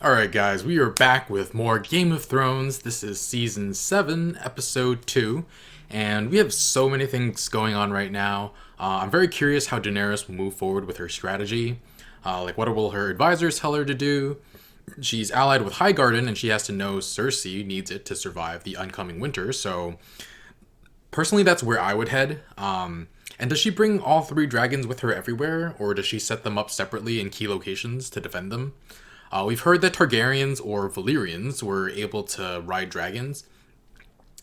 Alright guys, we are back with more Game of Thrones. This is Season 7, Episode 2, and we have so many things going on right now. I'm very curious how Daenerys will move forward with her strategy. What will her advisors tell her to do? She's allied with Highgarden, and she has to know Cersei needs it to survive the oncoming winter, so personally that's where I would head. And does she bring all three dragons with her everywhere, or does she set them up separately in key locations to defend them? We've heard that Targaryens or Valyrians were able to ride dragons,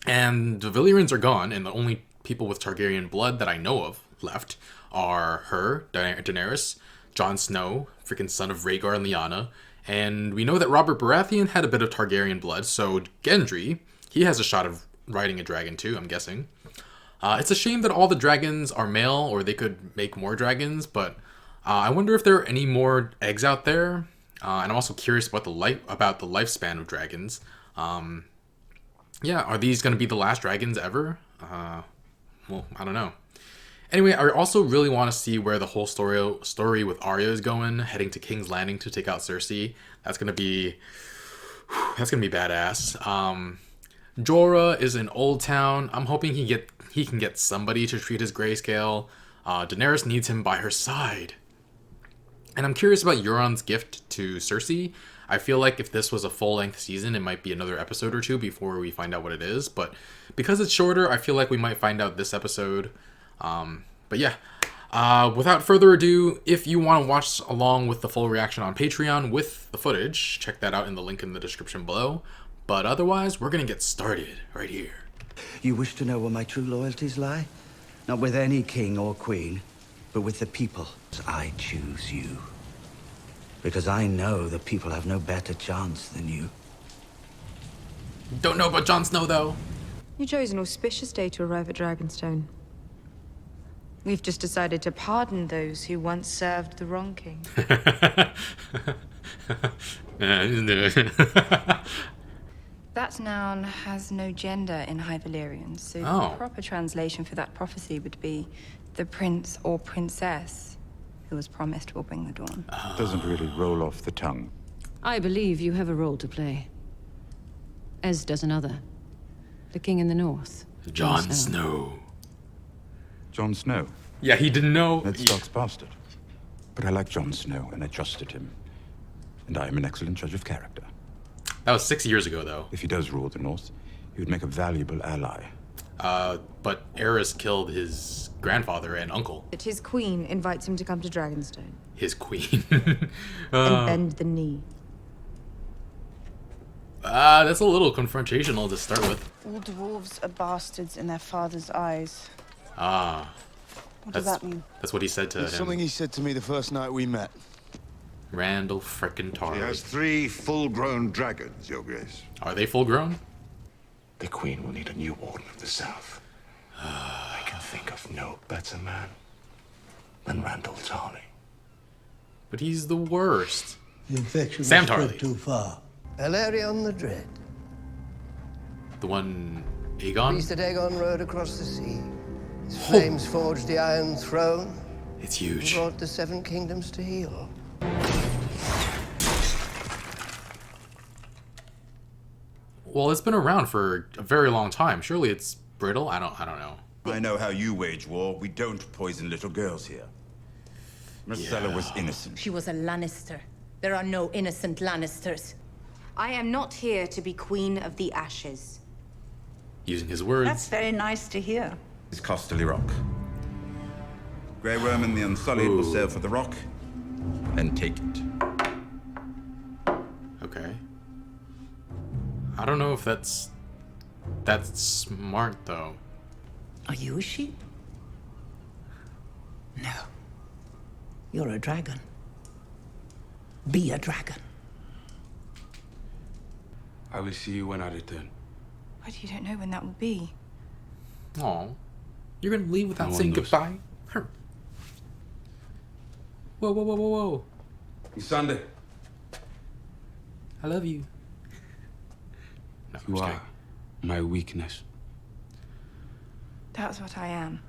and the Valyrians are gone, and the only people with Targaryen blood that I know of left are her, Daenerys, Jon Snow, freaking son of Rhaegar and Lyanna, and we know that Robert Baratheon had a bit of Targaryen blood, so Gendry, he has a shot of riding a dragon too, I'm guessing. It's a shame that all the dragons are male, or they could make more dragons, but I wonder if there are any more eggs out there. And I'm also curious about the lifespan of dragons. Are these going to be the last dragons ever? Well, I don't know. Anyway, I also really want to see where the whole story with Arya is going, heading to King's Landing to take out Cersei. That's gonna be badass. Jorah is in Old Town. I'm hoping he can get somebody to treat his grayscale. Daenerys needs him by her side. And I'm curious about Euron's gift to Cersei. I feel like if this was a full-length season, it might be another episode or two before we find out what it is. But because it's shorter, I feel like we might find out this episode. Without further ado, if you want to watch along with the full reaction on Patreon with the footage, check that out in the link in the description below. But otherwise, we're going to get started right here. You wish to know where my true loyalties lie? Not with any king or queen, but with the people. I choose you. Because I know the people have no better chance than you. Don't know about Jon Snow, though. You chose an auspicious day to arrive at Dragonstone. We've just decided to pardon those who once served the wrong king. That noun has no gender in High Valyrian, so the proper translation for that prophecy would be the prince or princess who was promised will bring the dawn. Doesn't really roll off the tongue. I believe you have a role to play. As does another. The king in the north. Jon Snow. Jon Snow? Yeah, he didn't know. Ned Stark's bastard. But I like Jon Snow, and I trusted him. And I am an excellent judge of character. That was 6 years ago, though. If he does rule the north, he would make a valuable ally. But Aerys killed his grandfather and uncle. That his queen invites him to come to Dragonstone. His queen. And bend the knee. That's a little confrontational to start with. All dwarves are bastards in their father's eyes. What does that mean? That's what he said to him. Something he said to me the first night we met. Randall frickin' Tarly. He has 3 full-grown dragons, Your Grace. Are they full-grown? The Queen will need a new Warden of the South. I can think of no better man than Randall Tarly. But he's the worst. The infection Sam was spread Tarly. too far. Valerion the Dread. The one Aegon? Priest that Aegon rode across the sea. His flames forged the Iron Throne. It's And huge. brought the 7 kingdoms to heel. Well, it's been around for a very long time. Surely it's brittle? I don't know. I know how you wage war. We don't poison little girls here. Marcella was innocent. She was a Lannister. There are no innocent Lannisters. I am not here to be Queen of the Ashes. Using his words. That's very nice to hear. It's Casterly Rock. Grey Worm and the Unsullied will sail for the rock and take it. Okay. I don't know if that's smart, though. Are you a sheep? No. You're a dragon. Be a dragon. I will see you when I return. But you don't know when that will be. Aw. You're gonna leave without No one saying knows. goodbye? Whoa, whoa, whoa, whoa, whoa. Sunday. I love you. No, I'm You just are my weakness. That's what I am.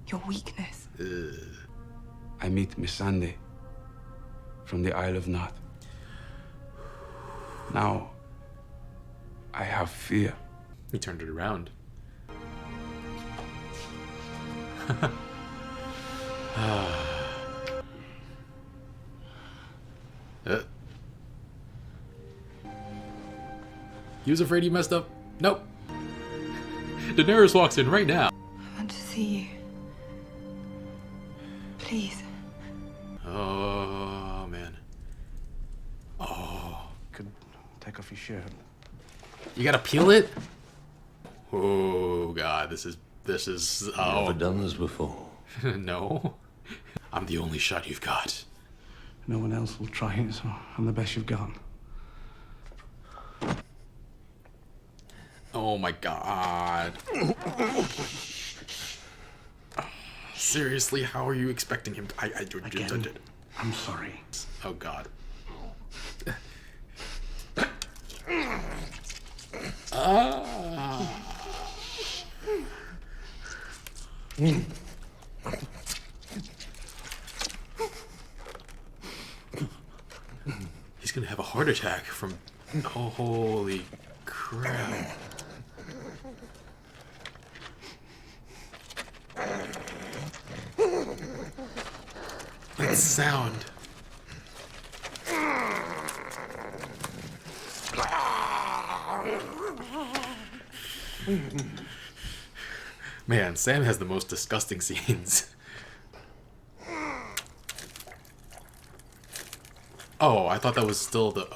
Your weakness. I meet Miss Sunday from the Isle of North. Now, I have fear. He turned it around. He was afraid he messed up. Nope. Daenerys walks in right now. I want to see you. Please. Oh, man. Oh. Could take off your shirt. You gotta peel it? Oh, God. This is... Oh. Never done this before. No. I'm the only shot you've got. No one else will try it, so I'm the best you've got. Oh my God. Seriously, how are you expecting him to... Again, I'm sorry. Oh God. He's gonna have a heart attack from... Oh, holy crap. That sound. Man, Sam has the most disgusting scenes. Oh, I thought that was still the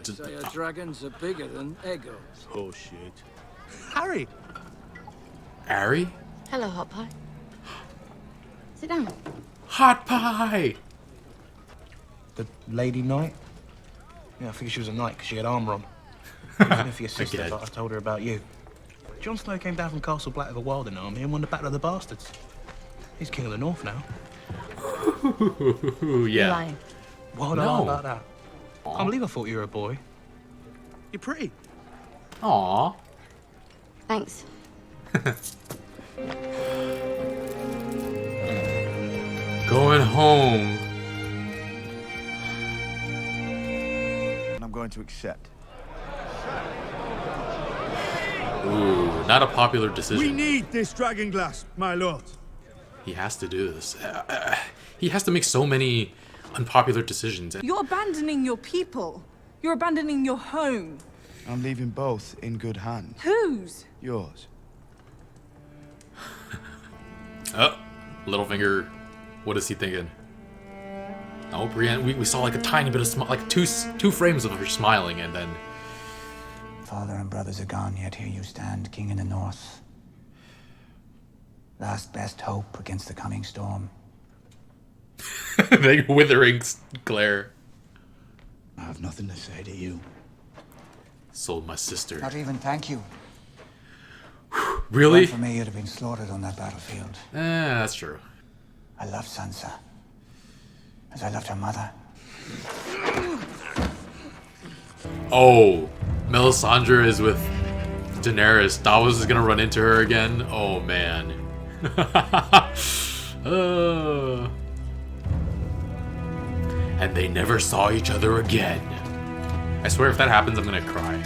So your dragons are bigger than Egos. Oh shit. Harry! Harry? Hello, Hot Pie. Sit down. Hot Pie! The Lady Knight? Yeah, I figured she was a knight because she had armor on. Even if your sister Okay. thought I told her about you. Jon Snow came down from Castle Black with a Wilding army and won the Battle of the Bastards. He's King of the North now. Yeah. You're lying. What would I lie about that? I can't believe I thought you were a boy. You're pretty. Aww. Thanks. Going home. I'm going to accept. Ooh, not a popular decision. We need this dragon glass, my lord. He has to do this. He has to make so many unpopular decisions. You're abandoning your people. You're abandoning your home. I'm leaving both in good hands. Whose? Yours. Oh, Littlefinger. What is he thinking? Oh, Brienne. We saw like a tiny bit of like two frames of her smiling, and then. Father and brothers are gone, yet here you stand, king in the north. Last best hope against the coming storm. The withering glare. I have nothing to say to you. Sold my sister. Not even thank you. Really? Not for me, you'd have been slaughtered on that battlefield. That's true. I love Sansa. As I loved her mother. Oh, Melisandre is with Daenerys. Davos is gonna run into her again. Oh man. And they never saw each other again. I swear, if that happens, I'm gonna cry.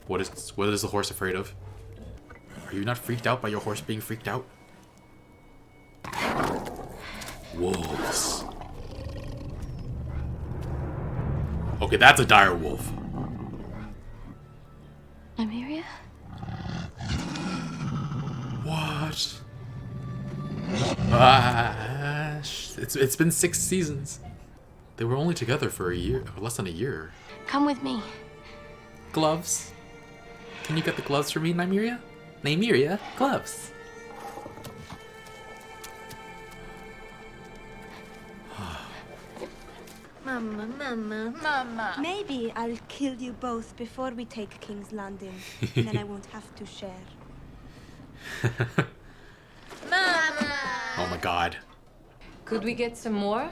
What is the horse afraid of? Are you not freaked out by your horse being freaked out? Wolves. Okay, that's a dire wolf. Nymeria? What? It's been 6 seasons. They were only together for a year, less than a year. Come with me. Gloves. Can you get the gloves for me, Nymeria? Nymeria, gloves. Mama. Maybe I'll kill you both before we take King's Landing. And then I won't have to share. Mama! Oh my god. Could we get some more?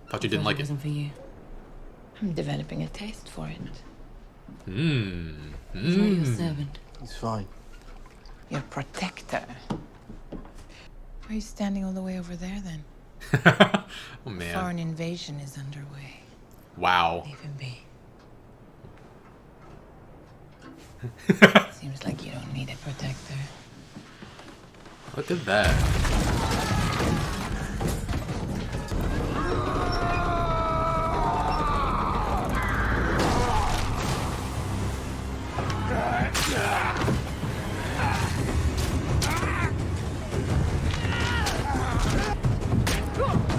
Thought you didn't like it. Wasn't for you. I'm developing a taste for it. Mmm. He's not your servant. He's fine. Your protector. Why are you standing all the way over there then? Oh man. Foreign invasion is underway. Wow. Leave him be. Seems like you don't need a protector. Look at that.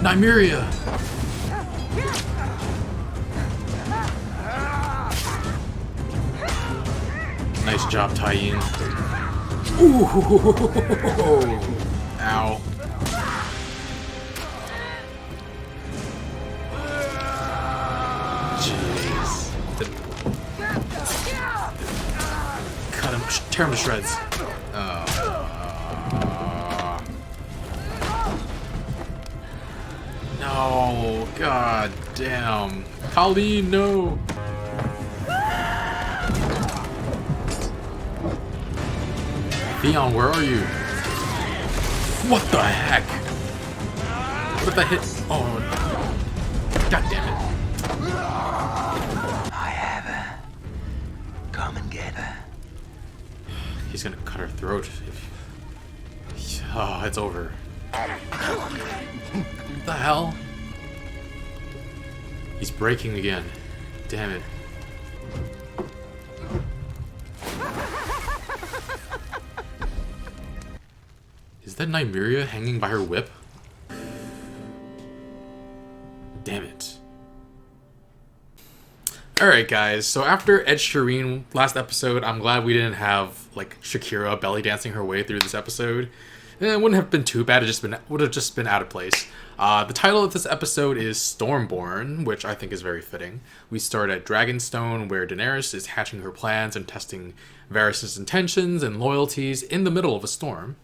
Nymeria! Nice job, Tywin. Ooh! Ow. Jeez. Cut him, tear him to shreds. No, god damn. Colleen, no. Theon, where are you? What the heck? What if that hit? Oh, god damn it. I have her. Come and get her. He's gonna cut her throat. Oh, it's over. What the hell? He's breaking again. Damn it. Is that Nymeria hanging by her whip? Damn it. Alright guys, so after Ed Sheeran last episode, I'm glad we didn't have like Shakira belly dancing her way through this episode. It wouldn't have been too bad, it would have just been out of place. The title of this episode is Stormborn, which I think is very fitting. We start at Dragonstone, where Daenerys is hatching her plans and testing Varys' intentions and loyalties in the middle of a storm.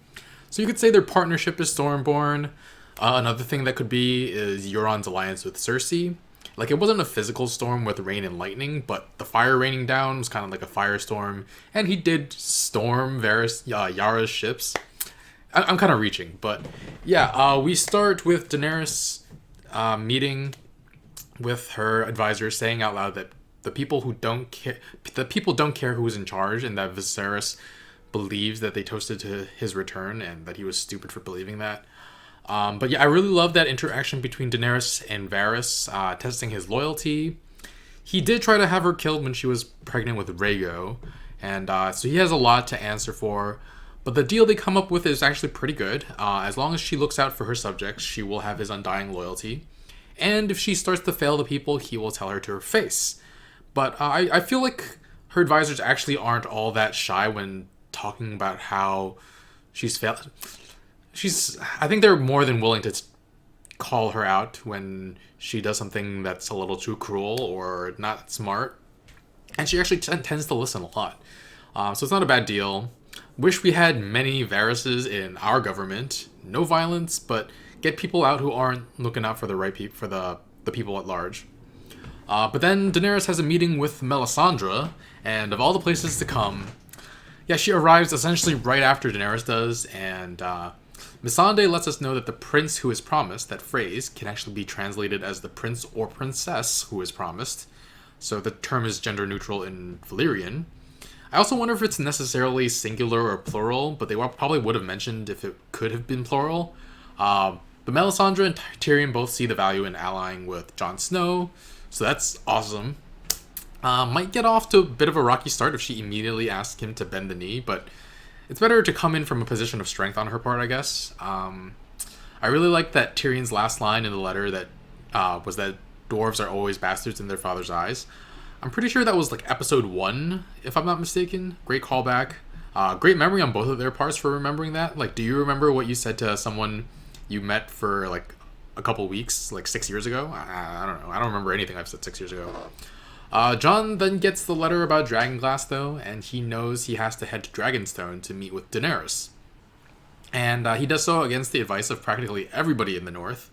So you could say their partnership is Stormborn. Another thing that could be is Euron's alliance with Cersei. Like, it wasn't a physical storm with rain and lightning, but the fire raining down was kind of like a firestorm, and he did storm Yara's ships. I'm kind of reaching, but yeah, we start with Daenerys meeting with her advisors, saying out loud that the people don't care who is in charge, and that Viserys believes that they toasted to his return, and that he was stupid for believing that. But yeah, I really love that interaction between Daenerys and Varys, testing his loyalty. He did try to have her killed when she was pregnant with Rhaego, and so he has a lot to answer for. But the deal they come up with is actually pretty good. As long as she looks out for her subjects, she will have his undying loyalty. And if she starts to fail the people, he will tell her to her face. But I feel like her advisors actually aren't all that shy when talking about how she's failed. I think they're more than willing to call her out when she does something that's a little too cruel or not smart. And she actually tends to listen a lot. So it's not a bad deal. Wish we had many Varyses in our government. No violence, but get people out who aren't looking out for the right people, for the people at large. But then Daenerys has a meeting with Melisandre, and of all the places to come, yeah, she arrives essentially right after Daenerys does, and Missandei lets us know that the prince who is promised, that phrase, can actually be translated as the prince or princess who is promised. So the term is gender neutral in Valyrian. I also wonder if it's necessarily singular or plural, but they probably would have mentioned if it could have been plural. But Melisandre and Tyrion both see the value in allying with Jon Snow, so that's awesome. Might get off to a bit of a rocky start if she immediately asks him to bend the knee, but it's better to come in from a position of strength on her part, I guess. I really like that Tyrion's last line in the letter that was that dwarves are always bastards in their father's eyes. I'm pretty sure that was like episode 1, if I'm not mistaken. Great callback. Great memory on both of their parts for remembering that. Like, do you remember what you said to someone you met for like a couple weeks, like 6 years ago? I don't know. I don't remember anything I've said 6 years ago. Jon then gets the letter about Dragonglass, though, and he knows he has to head to Dragonstone to meet with Daenerys. And he does so against the advice of practically everybody in the North.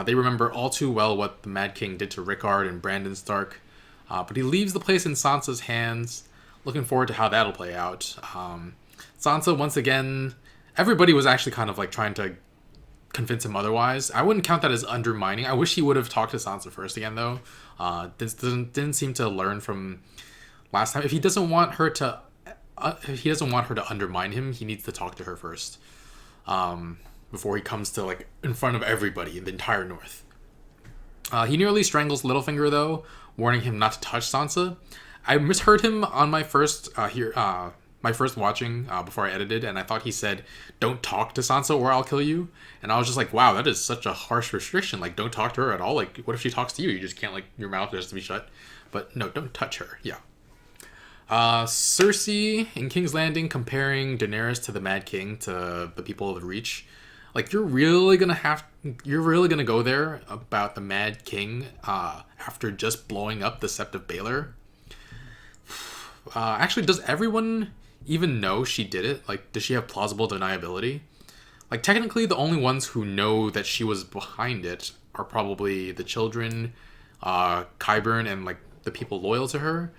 They remember all too well what the Mad King did to Rickard and Brandon Stark. But he leaves the place in Sansa's hands, looking forward to how that'll play out. Sansa, once again, everybody was actually kind of like trying to convince him otherwise. I wouldn't count that as undermining. I wish he would have talked to Sansa first again, though. This didn't seem to learn from last time. If he doesn't want her to undermine him, he needs to talk to her first, before he comes to like in front of everybody in the entire North. He nearly strangles Littlefinger though, warning him not to touch Sansa. I misheard him on my first watching before I edited, and I thought he said, "Don't talk to Sansa or I'll kill you." And I was just like, wow, that is such a harsh restriction. Like, don't talk to her at all. Like, what if she talks to you? You just can't, like, your mouth has to be shut. But no, don't touch her. Yeah. Cersei in King's Landing comparing Daenerys to the Mad King, to the people of the Reach. Like, you're really gonna go there about the Mad King after just blowing up the Sept of Baelor? Actually, does everyone even know she did it? Like, does she have plausible deniability? Like, technically, the only ones who know that she was behind it are probably the children, Qyburn, and, like, the people loyal to her.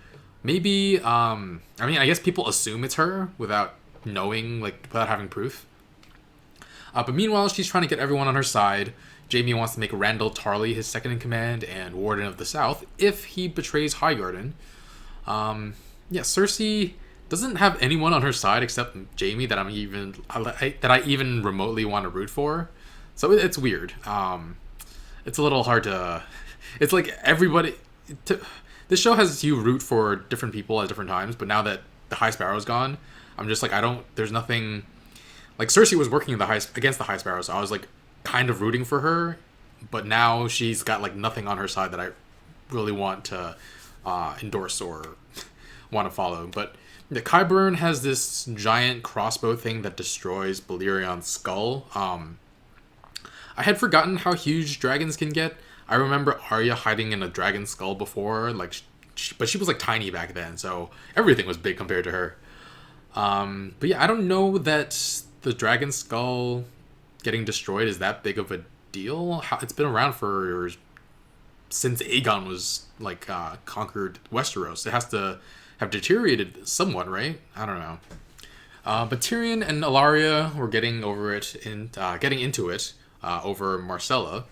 Maybe, I mean, I guess people assume it's her without knowing, like, without having proof. But meanwhile, she's trying to get everyone on her side. Jaime wants to make Randyll Tarly his second-in-command and Warden of the South if he betrays Highgarden. Yeah, Cersei doesn't have anyone on her side except Jaime that I even remotely want to root for. So it's weird. It's a little hard to... It's like everybody... This show has you root for different people at different times, but now that the High Sparrow's gone, I'm just like, there's nothing... Like, Cersei was working against the High Sparrow, so I was, like, kind of rooting for her, but now she's got, like, nothing on her side that I really want to endorse or want to follow. But the Qyburn has this giant crossbow thing that destroys Balerion skull. I had forgotten how huge dragons can get. I remember Arya hiding in a dragon skull before, like, but she was, like, tiny back then, so everything was big compared to her. But yeah, I don't know that the dragon skull getting destroyed is that big of a deal. It's been around since Aegon was, like, conquered Westeros. It has to have deteriorated somewhat, right? I don't know. But Tyrion and Ellaria were getting into it over Marcella.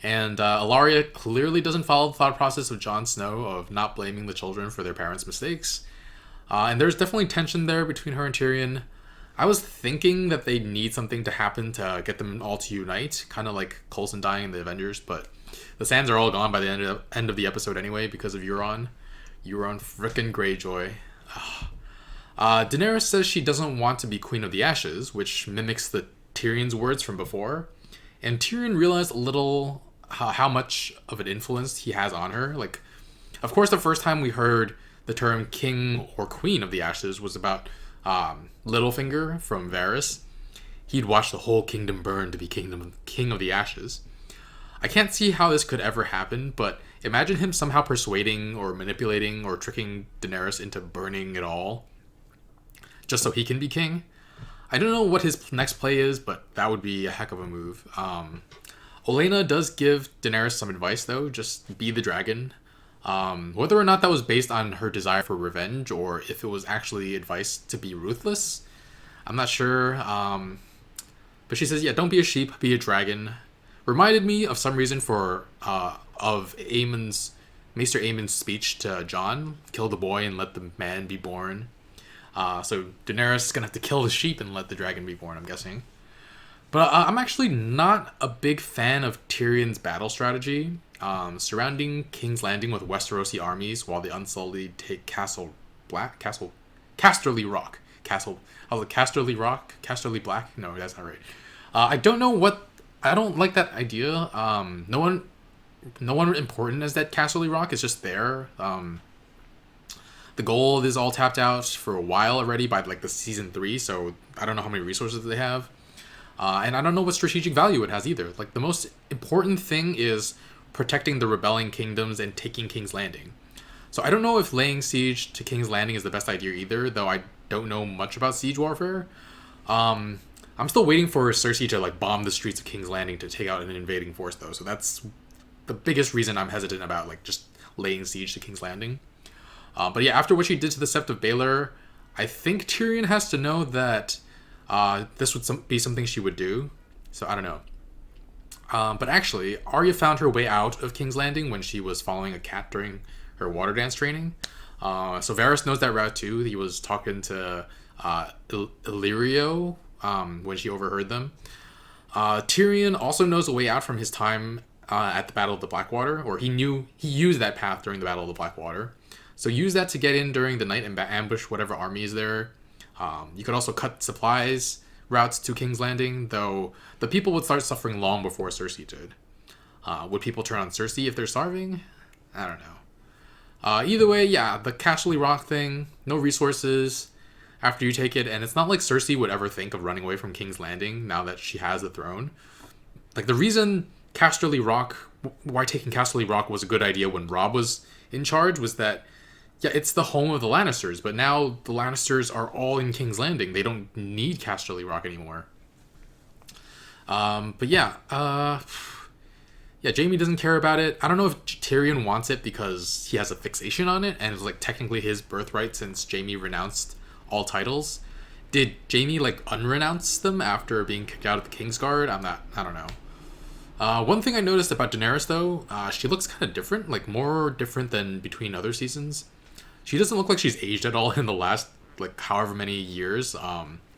And Ellaria clearly doesn't follow the thought process of Jon Snow of not blaming the children for their parents' mistakes. And there's definitely tension there between her and Tyrion. I was thinking that they need something to happen to get them all to unite, kind of like Coulson dying in the Avengers, but the Sands are all gone by the end of the episode anyway because of Euron. Euron frickin' Greyjoy. Daenerys says she doesn't want to be Queen of the Ashes, which mimics the Tyrion's words from before. And Tyrion realized a little how much of an influence he has on her. Like, of course, the first time we heard the term King or Queen of the Ashes was about Littlefinger from Varys. He'd watched the whole kingdom burn to be king of the Ashes. I can't see how this could ever happen, but imagine him somehow persuading or manipulating or tricking Daenerys into burning it all just so he can be king. I don't know what his next play is, but that would be a heck of a move. Olenna does give Daenerys some advice, though. Just be the dragon. Whether or not that was based on her desire for revenge or if it was actually advice to be ruthless, I'm not sure. But she says, yeah, don't be a sheep, be a dragon. Reminded me of some reason of Maester Aemon's speech to Jon, kill the boy and let the man be born. So Daenerys is going to have to kill the sheep and let the dragon be born, I'm guessing. But I'm actually not a big fan of Tyrion's battle strategy. Surrounding King's Landing with Westerosi armies while the Unsullied take Casterly Rock. Casterly Rock? Casterly Black? No, that's not right. I don't like that idea. No one important is that Casterly Rock. It's just there. The gold is all tapped out for a while already by like the season 3, so I don't know how many resources they have. And I don't know what strategic value it has either. Like, the most important thing is protecting the rebelling kingdoms and taking King's Landing. So I don't know if laying siege to King's Landing is the best idea either, though I don't know much about siege warfare. I'm still waiting for Cersei to like bomb the streets of King's Landing to take out an invading force, though. So that's the biggest reason I'm hesitant about like just laying siege to King's Landing. But yeah, after what she did to the Sept of Baelor, I think Tyrion has to know that this would be something she would do. So I don't know. But actually, Arya found her way out of King's Landing when she was following a cat during her water dance training. So Varys knows that route too. He was talking to Illyrio when she overheard them. Tyrion also knows a way out from his time at the Battle of the Blackwater, or he used that path during the Battle of the Blackwater. So use that to get in during the night and ambush whatever army is there. You could also cut supplies routes to King's Landing, though the people would start suffering long before Cersei did. Would people turn on Cersei if they're starving? I don't know. Either way, yeah, the Casterly Rock thing, no resources after you take it, and it's not like Cersei would ever think of running away from King's Landing now that she has the throne. Like, the reason why taking Casterly Rock was a good idea when Robb was in charge was that, yeah, it's the home of the Lannisters, but now the Lannisters are all in King's Landing. They don't need Casterly Rock anymore. But yeah, Jaime doesn't care about it. I don't know if Tyrion wants it because he has a fixation on it, and it's like technically his birthright since Jaime renounced all titles. Did Jaime like unrenounce them after being kicked out of the Kingsguard? I don't know. One thing I noticed about Daenerys though, she looks kind of different, like more different than between other seasons. She doesn't look like she's aged at all in the last, like, however many years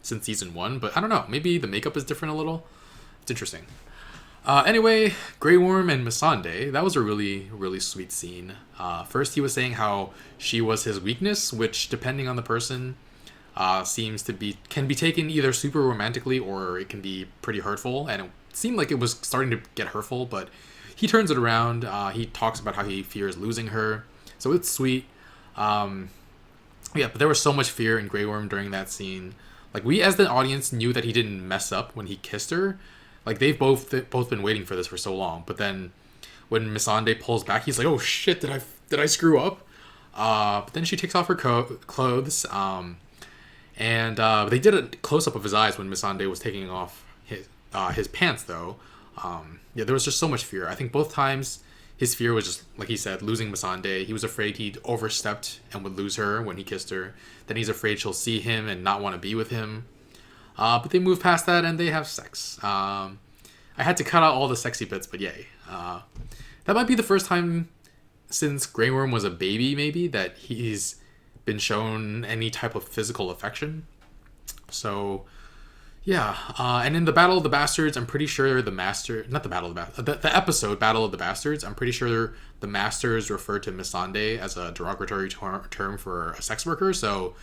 since season 1. But I don't know. Maybe the makeup is different a little. It's interesting. Anyway, Grey Worm and Missandei. That was a really, really sweet scene. First, he was saying how she was his weakness, which, depending on the person, can be taken either super romantically or it can be pretty hurtful. And it seemed like it was starting to get hurtful, but he turns it around. He talks about how he fears losing her. So it's sweet. But there was so much fear in Grey Worm during that scene. Like, we as the audience knew that he didn't mess up when he kissed her. Like, they've both been waiting for this for so long. But then when Missandei pulls back, he's like, "Oh shit, did I screw up?" But then she takes off her clothes. And they did a close up of his eyes when Missandei was taking off his pants though. There was just so much fear. I think both times his fear was just, like he said, losing Missandei. He was afraid he'd overstepped and would lose her when he kissed her. Then he's afraid she'll see him and not want to be with him. But they move past that and they have sex. I had to cut out all the sexy bits, but yay. That might be the first time since Grey Worm was a baby, maybe, that he's been shown any type of physical affection. So, yeah. And in the Battle of the Bastards, I'm pretty sure the episode Battle of the Bastards, I'm pretty sure the Masters referred to Missandei as a derogatory term for a sex worker. So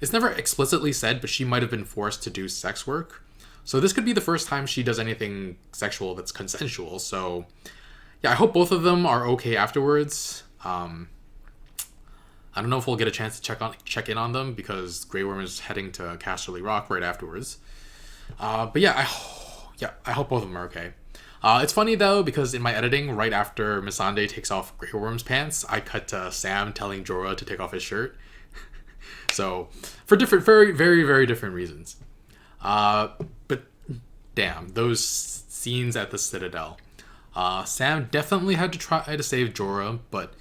it's never explicitly said, but she might have been forced to do sex work. So this could be the first time she does anything sexual that's consensual. So yeah, I hope both of them are okay afterwards. I don't know if we'll get a chance to check in on them because Grey Worm is heading to Casterly Rock right afterwards. But yeah, I hope both of them are okay. It's funny though because in my editing, right after Missandei takes off Grey Worm's pants, I cut to Sam telling Jorah to take off his shirt. So for very, very, very different reasons. But damn, those scenes at the Citadel. Sam definitely had to try to save Jorah, but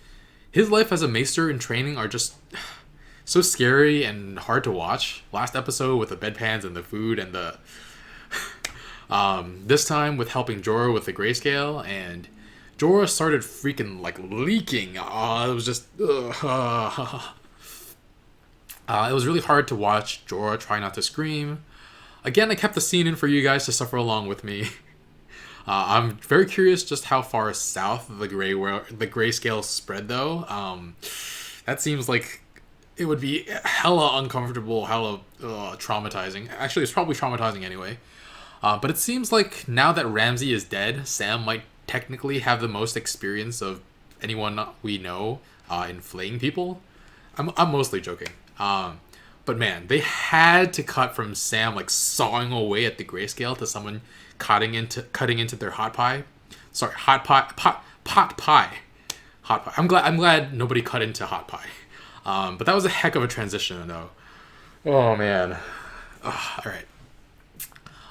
his life as a maester in training are just so scary and hard to watch. Last episode with the bedpans and the food and the this time with helping Jorah with the grayscale, and Jorah started freaking like leaking. It was just it was really hard to watch Jorah try not to scream. Again, I kept the scene in for you guys to suffer along with me. I'm very curious just how far south the grayscale spread though. That seems like it would be hella uncomfortable, hella traumatizing. Actually, it's probably traumatizing anyway. But it seems like now that Ramsay is dead, Sam might technically have the most experience of anyone we know in flaying people. I'm mostly joking. But man, they had to cut from Sam like sawing away at the grayscale to someone cutting into their hot pie. Sorry, pot pie. Hot pie. I'm glad nobody cut into hot pie. But that was a heck of a transition though. Oh man. All right.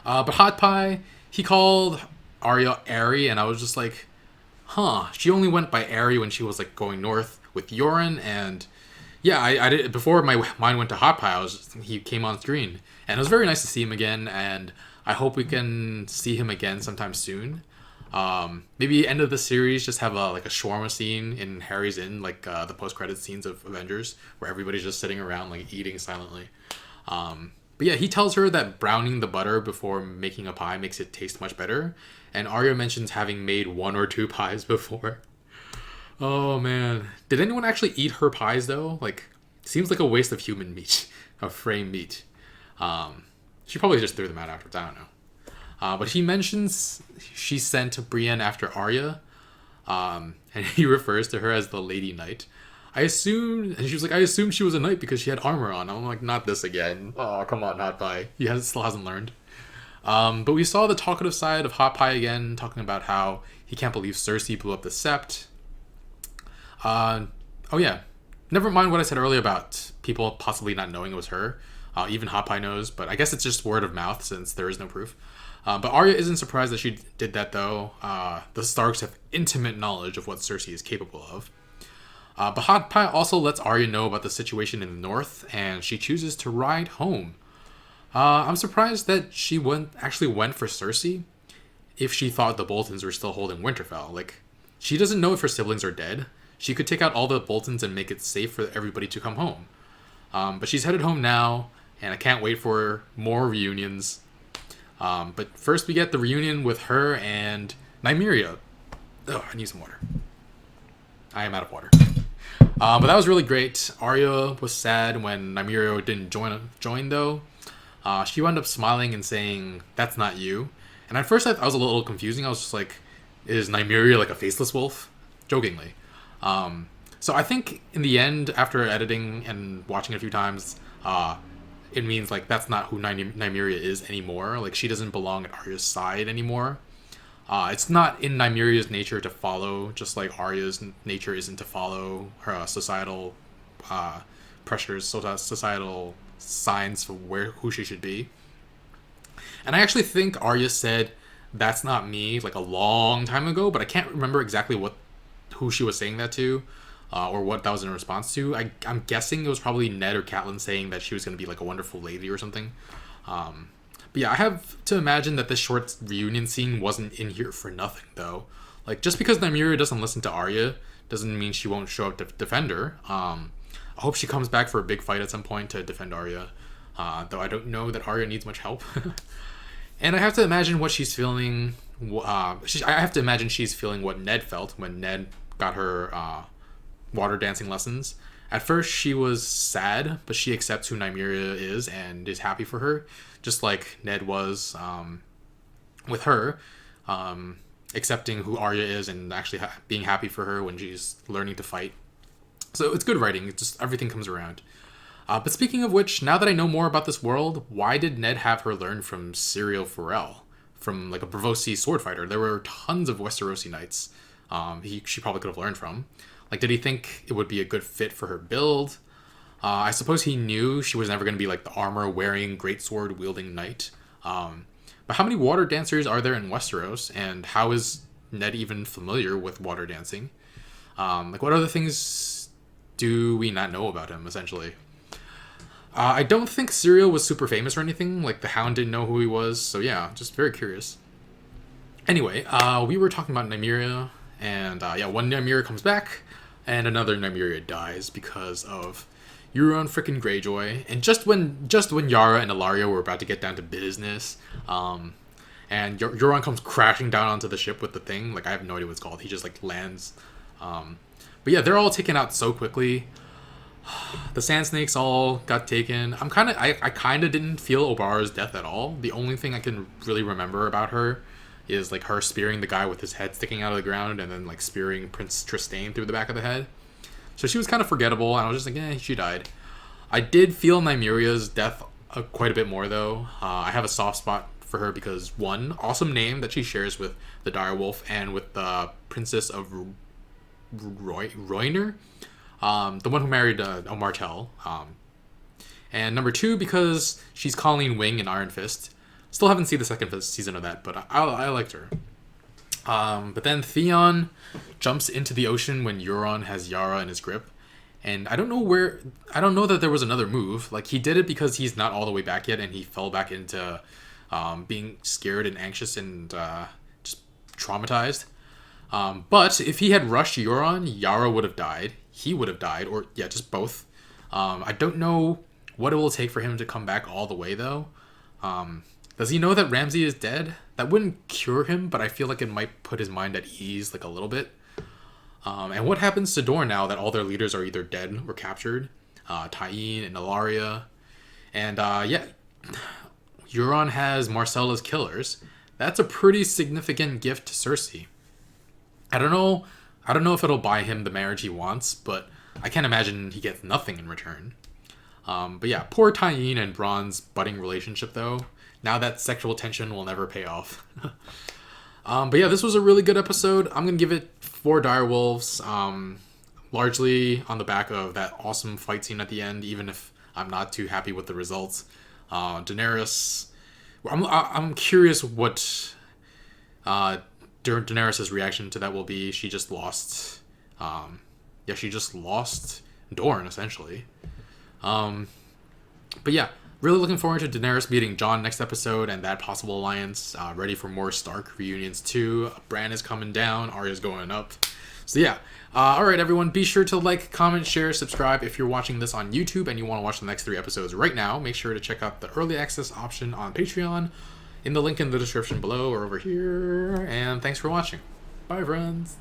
But hot pie, he called Arya Aerie, and I was just like, huh. She only went by Aerie when she was like going north with Yoren, and yeah, I did before my mind went to hot pie. He came on screen, and it was very nice to see him again. And I hope we can see him again sometime soon. Maybe end of the series, just have a shawarma scene in Harry's Inn, like the post-credit scenes of Avengers, where everybody's just sitting around like eating silently. But yeah, he tells her that browning the butter before making a pie makes it taste much better. And Arya mentions having made 1 or 2 pies before. Oh man. Did anyone actually eat her pies though? Like, seems like a waste of human meat, of frame meat. She probably just threw them out afterwards, I don't know. But he mentions she sent Brienne after Arya. And he refers to her as the Lady Knight. And she was like, I assumed she was a knight because she had armor on. I'm like, not this again. Oh, come on, Hot Pie. He still hasn't learned. But we saw the talkative side of Hot Pie again, talking about how he can't believe Cersei blew up the Sept. Oh yeah, never mind what I said earlier about people possibly not knowing it was her. Even Hot Pie knows, but I guess it's just word of mouth since there is no proof. But Arya isn't surprised that she did that though. The Starks have intimate knowledge of what Cersei is capable of. But Hot Pie also lets Arya know about the situation in the north, and she chooses to ride home. I'm surprised that she actually went for Cersei if she thought the Boltons were still holding Winterfell. Like, she doesn't know if her siblings are dead. She could take out all the Boltons and make it safe for everybody to come home. But she's headed home now, and I can't wait for more reunions. But first we get the reunion with her and Nymeria. Oh, I need some water. I am out of water. But that was really great. Arya was sad when Nymeria didn't join though. She wound up smiling and saying, "That's not you." And at first I was a little confusing. I was just like, is Nymeria like a faceless wolf? Jokingly. So I think in the end, after editing and watching it a few times, it means like that's not who Nymeria is anymore. Like, she doesn't belong at Arya's side anymore. It's not in Nymeria's nature to follow, just like Arya's nature isn't to follow her societal pressures, societal signs for who she should be. And I actually think Arya said, "That's not me," like a long time ago, but I can't remember exactly who she was saying that to, or what that was in response to. I'm guessing it was probably Ned or Catelyn saying that she was going to be like a wonderful lady or something. But yeah, I have to imagine that this short reunion scene wasn't in here for nothing, though. Like, just because Nymeria doesn't listen to Arya doesn't mean she won't show up to defend her. I hope she comes back for a big fight at some point to defend Arya, though I don't know that Arya needs much help. And I have to imagine what she's feeling. I have to imagine she's feeling what Ned felt when Ned got her water dancing lessons. At first, she was sad, but she accepts who Nymeria is and is happy for her, just like Ned was with her, accepting who Arya is and actually being happy for her when she's learning to fight. So it's good writing. It's just everything comes around. But speaking of which, now that I know more about this world, why did Ned have her learn from Syrio Forel, from like a Braavosi sword fighter? There were tons of Westerosi knights she probably could have learned from. Like, did he think it would be a good fit for her build? I suppose he knew she was never going to be like the armor-wearing, greatsword-wielding knight. But how many water dancers are there in Westeros, and how is Ned even familiar with water dancing? Like, what other things do we not know about him, essentially? I don't think Syrio was super famous or anything. Like, the Hound didn't know who he was, so yeah, just very curious. Anyway, we were talking about Nymeria, and yeah, one Nymeria comes back, and another Nymeria dies because of Euron frickin' Greyjoy. And just when Yara and Ilaria were about to get down to business, and Euron comes crashing down onto the ship with the thing. Like, I have no idea what it's called. He just like lands. But yeah, they're all taken out so quickly. The Sand Snakes all got taken. I kind of didn't feel Obara's death at all. The only thing I can really remember about her is like her spearing the guy with his head sticking out of the ground and then like spearing Prince Trystane through the back of the head. So she was kind of forgettable, and I was just like, she died. I did feel Nymeria's death quite a bit more though. I have a soft spot for her because, one, awesome name that she shares with the Direwolf and with the Princess of Rhoynar, the one who married Martell. And number two, because she's Colleen Wing in Iron Fist. Still haven't seen the second season of that, but I liked her. But then Theon jumps into the ocean when Euron has Yara in his grip. And I don't know that there was another move. Like, he did it because he's not all the way back yet, and he fell back into being scared and anxious and just traumatized. But if he had rushed Euron, Yara would have died. He would have died, or yeah, just both. I don't know what it will take for him to come back all the way, though. Does he know that Ramsay is dead? That wouldn't cure him, but I feel like it might put his mind at ease, like a little bit. And what happens to Dorne now that all their leaders are either dead or captured? Tyene and Ilaria. And yeah, Euron has Marcella's killers. That's a pretty significant gift to Cersei. I don't know if it'll buy him the marriage he wants, but I can't imagine he gets nothing in return. But yeah, poor Tyene and Bronn's budding relationship, though. Now that sexual tension will never pay off. But yeah, this was a really good episode. I'm going to give it 4 direwolves, largely on the back of that awesome fight scene at the end, even if I'm not too happy with the results. Daenerys, I'm curious what Daenerys' reaction to that will be. She just lost, she just lost Dorne, essentially. But yeah, really looking forward to Daenerys meeting Jon next episode and that possible alliance. Ready for more Stark reunions too. Bran is coming down, Arya's going up. So yeah, alright everyone, be sure to like, comment, share, subscribe. If you're watching this on YouTube and you want to watch the next 3 episodes right now, make sure to check out the early access option on Patreon in the link in the description below or over here. And thanks for watching. Bye friends.